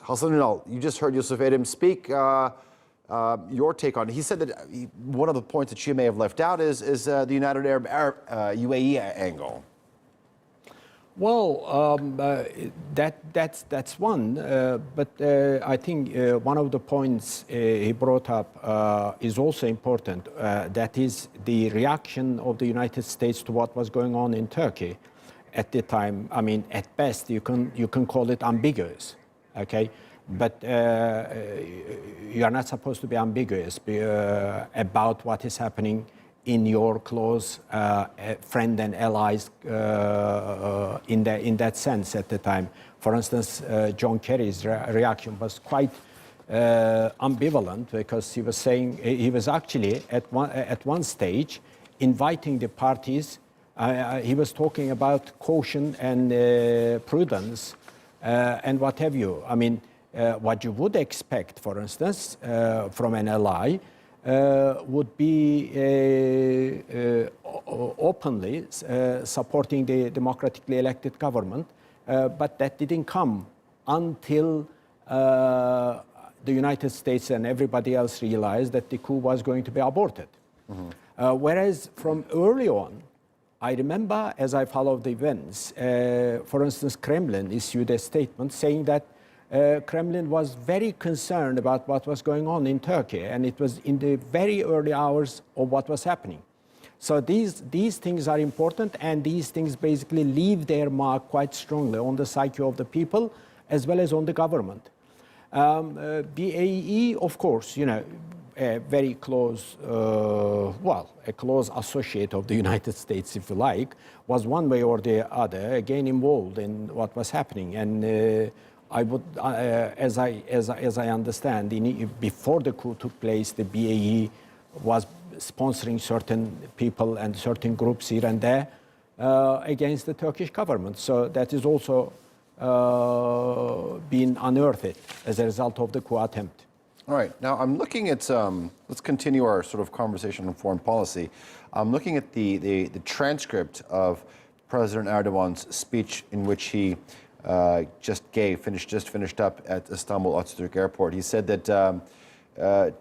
Hasan Unal, you just heard Yusuf Edem speak. Your take on it. He said that one of the points that she may have left out is the United Arab UAE angle. Well, that's one, but I think one of the points he brought up is also important. That is the reaction of the United States to what was going on in Turkey at the time. I mean, at best you can call it ambiguous, okay? But you are not supposed to be ambiguous about what is happening in your close friend and allies in that sense at the time. For instance, John Kerry's reaction was quite ambivalent, because he was saying he was actually at one stage inviting the parties. He was talking about caution and prudence and what have you. I mean, what you would expect, for instance, from an ally would be openly supporting the democratically elected government, but that didn't come until the United States and everybody else realized that the coup was going to be aborted. Mm-hmm. Whereas from early on, I remember, as I followed the events, for instance, Kremlin issued a statement saying that Kremlin was very concerned about what was going on in Turkey, and it was in the very early hours of what was happening. So these things are important, and these things basically leave their mark quite strongly on the psyche of the people as well as on the government. BAE, of course, you know, a very close, a close associate of the United States, if you like, was one way or the other again involved in what was happening. And I would, as I understand, before the coup took place, the BAE was sponsoring certain people and certain groups here and there against the Turkish government. So that is also being unearthed as a result of the coup attempt. All right. Now I'm looking at, let's continue our sort of conversation on foreign policy. I'm looking at the transcript of President Erdogan's speech, in which he just finished up at Istanbul Atatürk Airport. He said that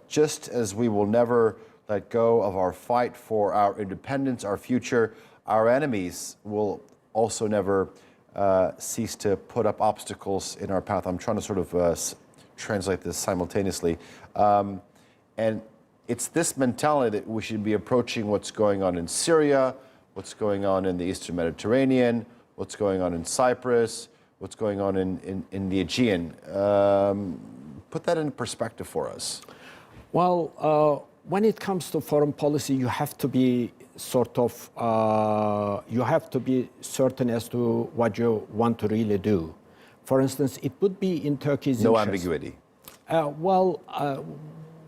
just as we will never let go of our fight for our independence, our future, our enemies will also never cease to put up obstacles in our path. I'm trying to sort of translate this simultaneously. And it's this mentality that we should be approaching what's going on in Syria, what's going on in the Eastern Mediterranean, what's going on in Cyprus, what's going on in the Aegean. Put that in perspective for us. Well, when it comes to foreign policy, you have to be sort of, you have to be certain as to what you want to really do. For instance, it would be in Turkey's no interest. Ambiguity.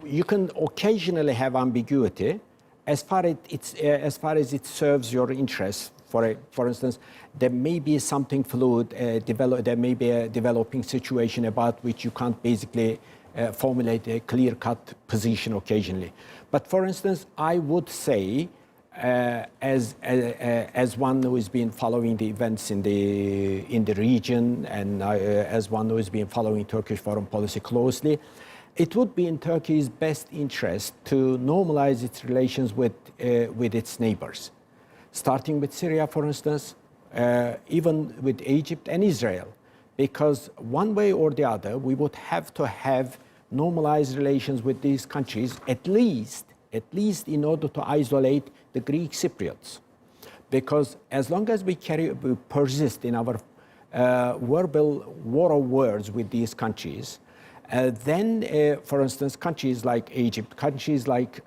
You can occasionally have ambiguity as far as it serves your interests. For instance, there may be something fluid, there may be a developing situation about which you can't basically formulate a clear-cut position occasionally. But for instance, I would say, as one who has been following the events in the region, and as one who has been following Turkish foreign policy closely, it would be in Turkey's best interest to normalize its relations with its neighbors, starting with Syria, for instance, even with Egypt and Israel, because one way or the other, we would have to have normalized relations with these countries, at least in order to isolate the Greek Cypriots. Because as long as we persist in our verbal war of words with these countries, then, for instance, countries like Egypt, countries like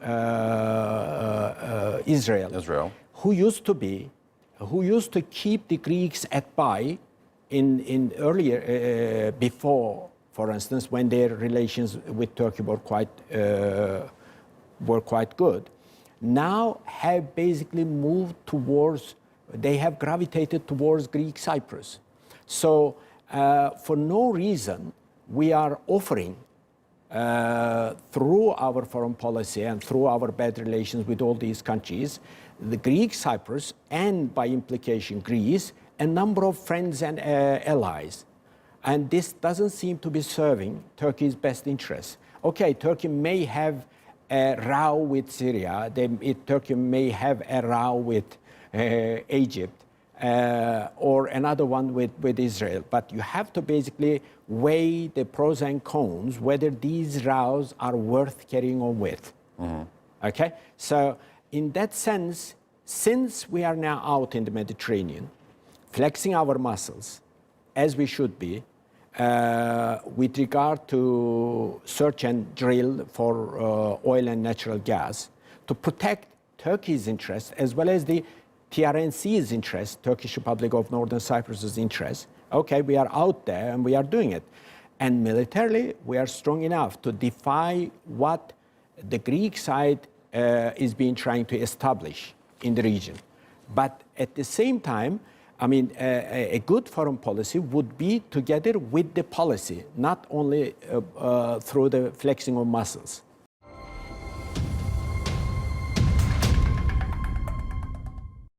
Israel, who used to keep the Greeks at bay in earlier, before, for instance, when their relations with Turkey were quite good, now have basically moved towards, they have gravitated towards Greek Cyprus. So for no reason, we are offering, through our foreign policy and through our bad relations with all these countries, the Greek Cyprus, and by implication Greece, a number of friends and allies. And this doesn't seem to be serving Turkey's best interests. Okay, Turkey may have a row with Syria, Turkey may have a row with Egypt, or another one with Israel. But you have to basically weigh the pros and cons, whether these rows are worth carrying on with. Okay? So in that sense, since we are now out in the Mediterranean, flexing our muscles, as we should be, with regard to search and drill for oil and natural gas, to protect Turkey's interests as well as the TRNC's interest, Turkish Republic of Northern Cyprus's interest. Okay, we are out there and we are doing it. And militarily, we are strong enough to defy what the Greek side is being trying to establish in the region. But at the same time, I mean, a good foreign policy would be together with the policy, not only through the flexing of muscles.